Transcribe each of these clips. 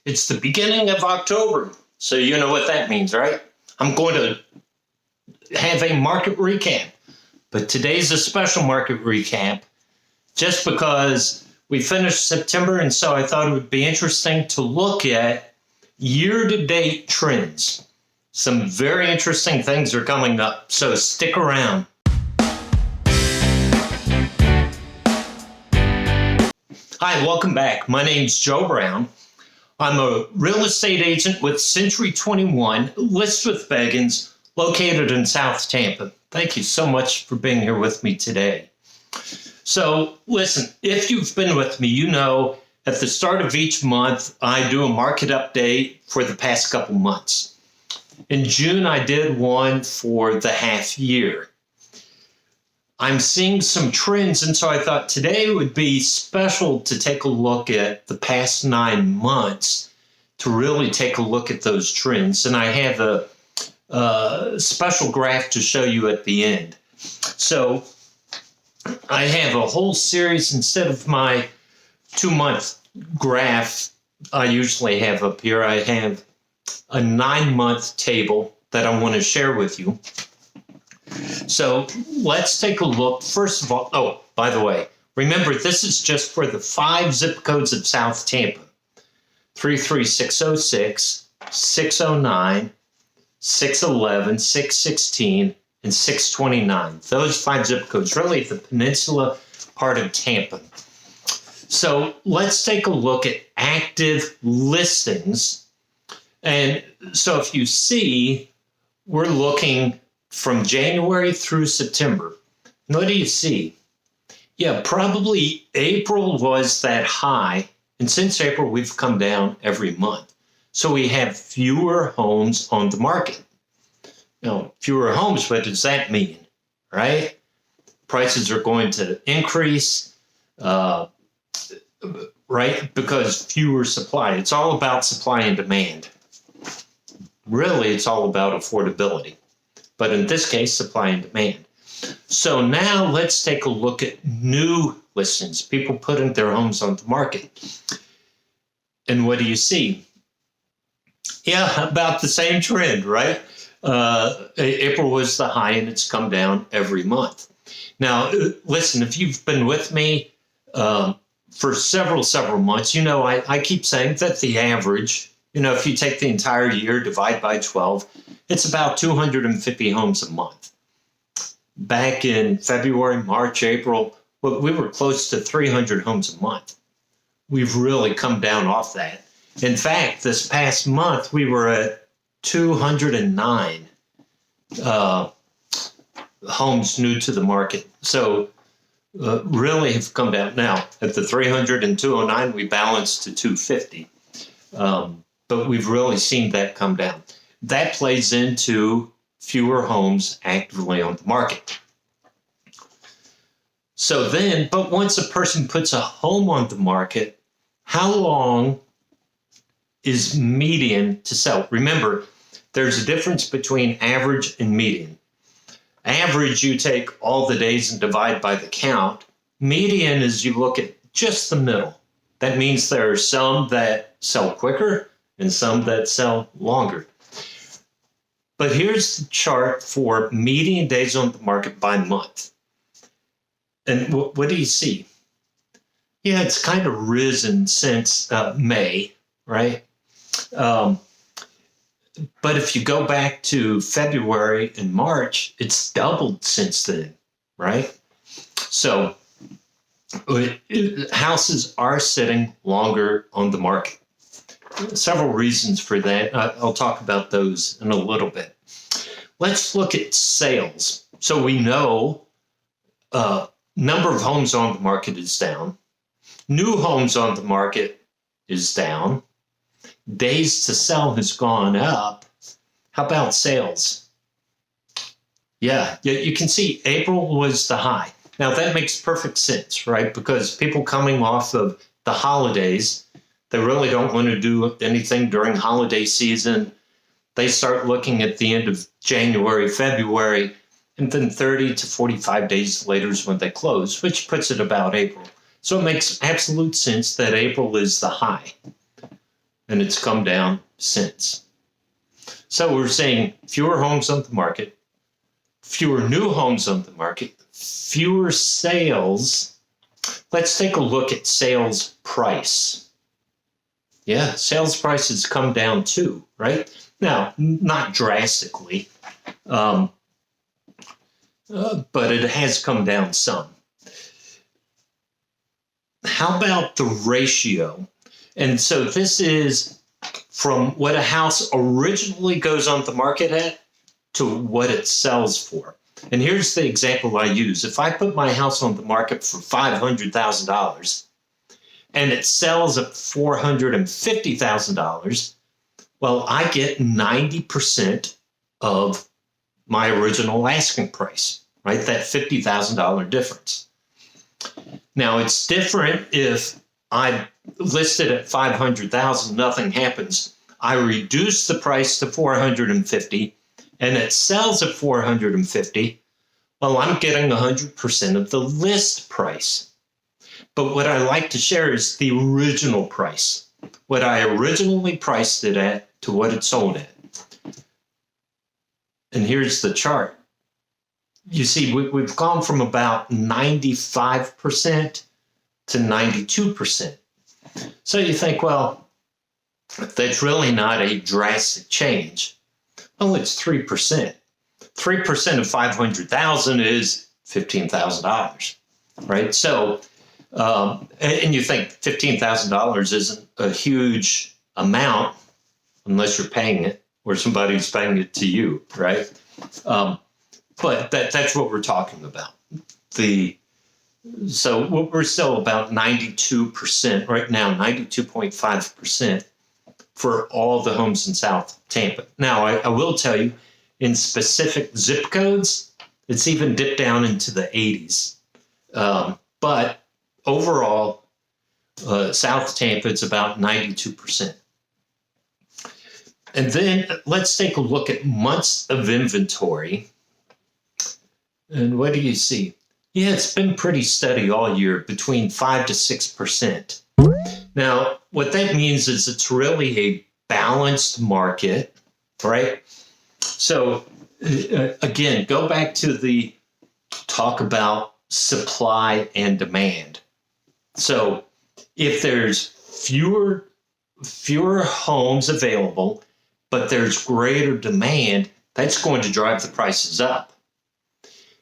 It's the beginning of October, so you know what that means, right? I'm going to have a market recap, but today's a special market recap just because we finished September, and so I thought it would be interesting to look at year-to-date trends. Some very interesting things are coming up, so stick around. Hi, welcome back. My name's Joe Brown. I'm a real estate agent with Century 21, List with Beggins, located in South Tampa. Thank you so much for being here with me today. So listen, if you've been with me, you know at the start of each month, I do a market update for the past couple months. In June, I did one for the half year. I'm seeing some trends, and so I thought today would be special to take a look at the past 9 months to really take a look at those trends. And I have a special graph to show you at the end. So I have a whole series instead of my 2-month graph I usually have up here. I have a 9-month table that I want to share with you. So let's take a look. First of all, oh, by the way, remember this is just for the 5 zip codes of South Tampa: 33606, 609, 611, 616, and 629. Those 5 zip codes, really the peninsula part of Tampa. So let's take a look at active listings. And so if you see, we're looking from January through September. And what do you see? Yeah, probably April was that high. And since April, we've come down every month. So we have fewer homes on the market. Now, fewer homes, what does that mean, right? Prices are going to increase, right? Because fewer supply. It's all about supply and demand. Really, it's all about affordability. But in this case, supply and demand. So now let's take a look at new listings, people putting their homes on the market. And what do you see? Yeah, about the same trend, right? April was the high, and it's come down every month. Now, listen, if you've been with me for several months, you know I keep saying that the average, if you take the entire year, divide by 12, it's about 250 homes a month. Back in February, March, April, we were close to 300 homes a month. We've really come down off that. In fact, this past month, we were at 209 homes new to the market. So really have come down. Now, at the 300 and 209, we balanced to 250. But we've really seen that come down. That plays into fewer homes actively on the market. So then, but once a person puts a home on the market, how long is median to sell? Remember, there's a difference between average and median. Average, you take all the days and divide by the count. Median is you look at just the middle. That means there are some that sell quicker and some that sell longer. But here's the chart for median days on the market by month. And what do you see? Yeah, it's kind of risen since May, right? But if you go back to February and March, it's doubled since then, right? So houses are sitting longer on the market. Several reasons for that. I'll talk about those in a little bit. Let's look at sales. So we know number of homes on the market is down. New homes on the market is down. Days to sell has gone up. How about sales? Yeah, you can see April was the high. Now that makes perfect sense, right? Because people coming off of the holidays, they really don't want to do anything during holiday season. They start looking at the end of January, February, and then 30 to 45 days later is when they close, which puts it about April. So it makes absolute sense that April is the high. and it's come down since. So we're seeing fewer homes on the market, fewer new homes on the market, fewer sales. Let's take a look at sales price. Yeah, sales price has come down too, right? Now, not drastically, but it has come down some. How about the ratio? And so this is from what a house originally goes on the market at to what it sells for. And here's the example I use. If I put my house on the market for $500,000 and it sells at $450,000, well, I get 90% of my original asking price, right? That $50,000 difference. Now, it's different if I listed at $500,000, nothing happens. I reduce the price to $450,000 and it sells at $450,000. Well, I'm getting 100% of the list price. But what I like to share is the original price, what I originally priced it at to what it sold at. And here's the chart. You see, we've gone from about 95% to 92%. So you think, well, that's really not a drastic change. Well, it's 3%. 3% of 500,000 is $15,000, right? So, and you think $15,000 isn't a huge amount unless you're paying it or somebody's paying it to you, right? But that's what we're talking about. So we're still about 92% right now, 92.5% for all the homes in South Tampa. Now, I will tell you, in specific zip codes, it's even dipped down into the 80s. But overall, South Tampa, it's about 92%. And then let's take a look at months of inventory. And what do you see? Yeah, it's been pretty steady all year, between 5 to 6%. Now, what that means is it's really a balanced market, right? So, again, go back to the talk about supply and demand. So, if there's fewer homes available, but there's greater demand, that's going to drive the prices up.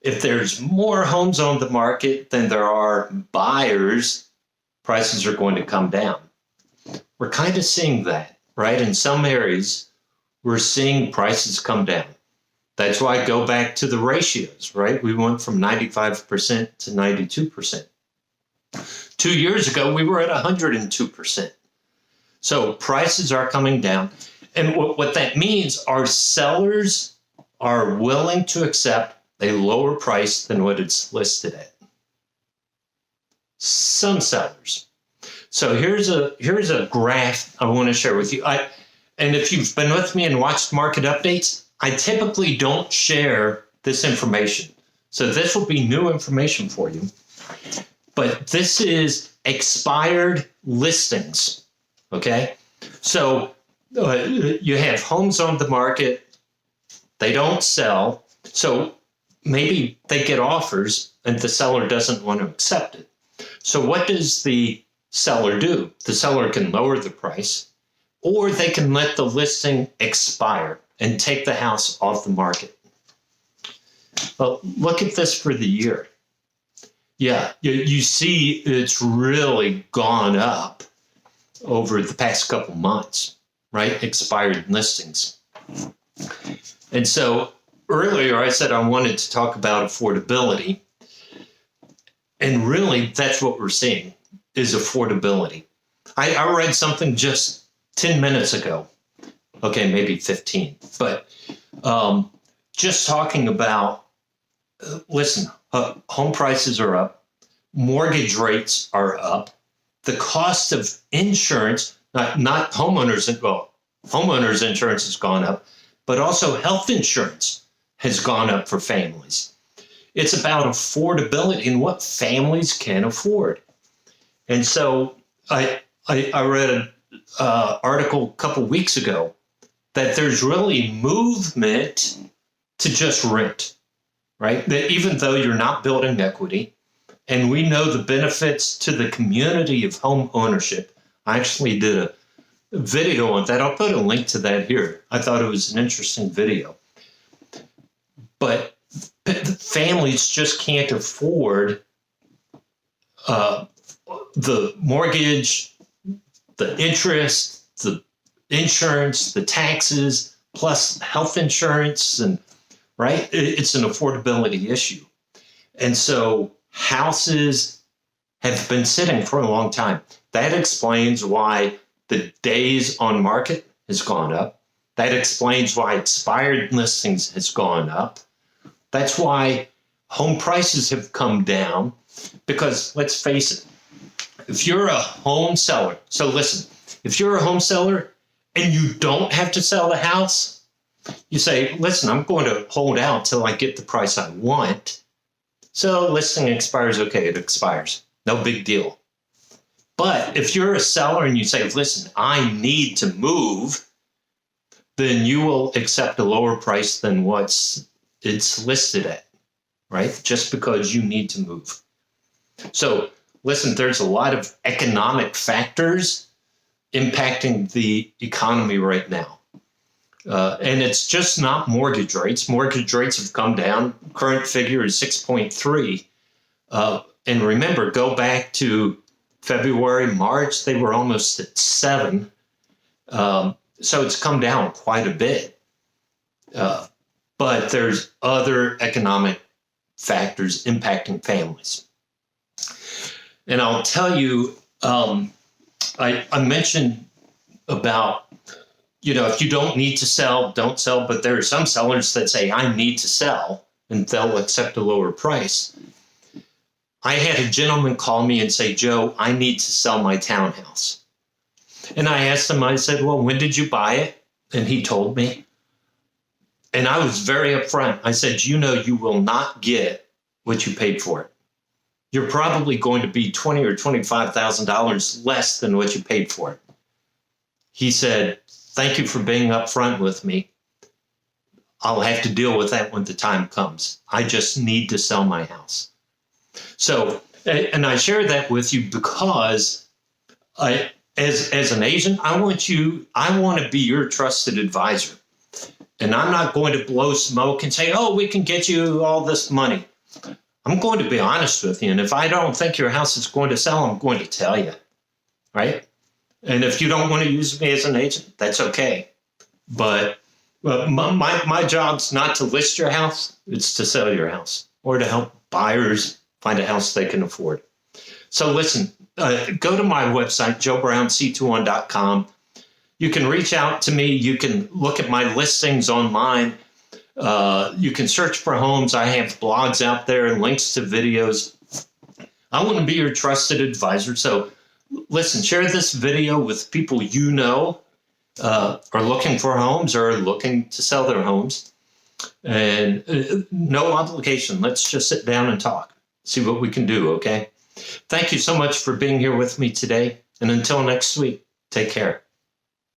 If there's more homes on the market than there are buyers, prices are going to come down. We're kind of seeing that, right? In some areas, we're seeing prices come down. That's why I go back to the ratios, right? We went from 95% to 92%. 2 years ago, we were at 102%. So prices are coming down. And what that means, our sellers are willing to accept a lower price than what it's listed at. Some sellers. So here's a graph I want to share with you. And if you've been with me and watched market updates, I typically don't share this information. So this will be new information for you. But this is expired listings, okay? So you have homes on the market, they don't sell, so maybe they get offers and the seller doesn't want to accept it. So what does the seller do? The seller can lower the price, or they can let the listing expire and take the house off the market. Well, look at this for the year. Yeah, you see it's really gone up over the past couple months, right? Expired listings. And so earlier I said I wanted to talk about affordability. And really, that's what we're seeing is affordability. I read something just 10 minutes ago. Okay, maybe 15. But just talking about, listen, home prices are up. Mortgage rates are up. The cost of insurance, not homeowners, well, homeowners insurance has gone up, but also health insurance has gone up for families. It's about affordability and what families can afford. And so I read article a couple weeks ago that there's really movement to just rent, right? That even though you're not building equity, and we know the benefits to the community of home ownership. I actually did a video on that. I'll put a link to that here. I thought it was an interesting video. But families just can't afford the mortgage, the interest, the insurance, the taxes, plus health insurance, and right? It's an affordability issue. And so houses have been sitting for a long time. That explains why the days on market has gone up. That explains why expired listings has gone up. That's why home prices have come down, because let's face it, if you're a home seller, so listen, if you're a home seller and you don't have to sell the house, you say, listen, I'm going to hold out till I get the price I want. So listing expires, okay, it expires. No big deal. But if you're a seller and you say, listen, I need to move, then you will accept a lower price than what's it's listed at, right? Just because you need to move. So listen, there's a lot of economic factors impacting the economy right now. And it's just not mortgage rates. Mortgage rates have come down. Current figure is 6.3. And remember, go back to February, March, they were almost at 7. So it's come down quite a bit. But there's other economic factors impacting families. And I'll tell you, I mentioned about, if you don't need to sell, don't sell. But there are some sellers that say, I need to sell, and they'll accept a lower price. I had a gentleman call me and say, Joe, I need to sell my townhouse. And I asked him, I said, well, when did you buy it? And he told me. And I was very upfront. I said, you will not get what you paid for it. You're probably going to be $20,000 or $25,000 less than what you paid for it. He said, thank you for being upfront with me. I'll have to deal with that when the time comes. I just need to sell my house. So, and I share that with you because as an agent, I want to be your trusted advisor. And I'm not going to blow smoke and say, oh, we can get you all this money. I'm going to be honest with you. And if I don't think your house is going to sell, I'm going to tell you, right? And if you don't want to use me as an agent, that's okay. But my job's not to list your house. It's to sell your house or to help buyers find a house they can afford. So listen, go to my website, joebrownc21.com. You can reach out to me. You can look at my listings online. You can search for homes. I have blogs out there and links to videos. I want to be your trusted advisor. So listen, share this video with people are looking for homes or are looking to sell their homes. And no obligation. Let's just sit down and talk. See what we can do, okay? Thank you so much for being here with me today. And until next week, take care.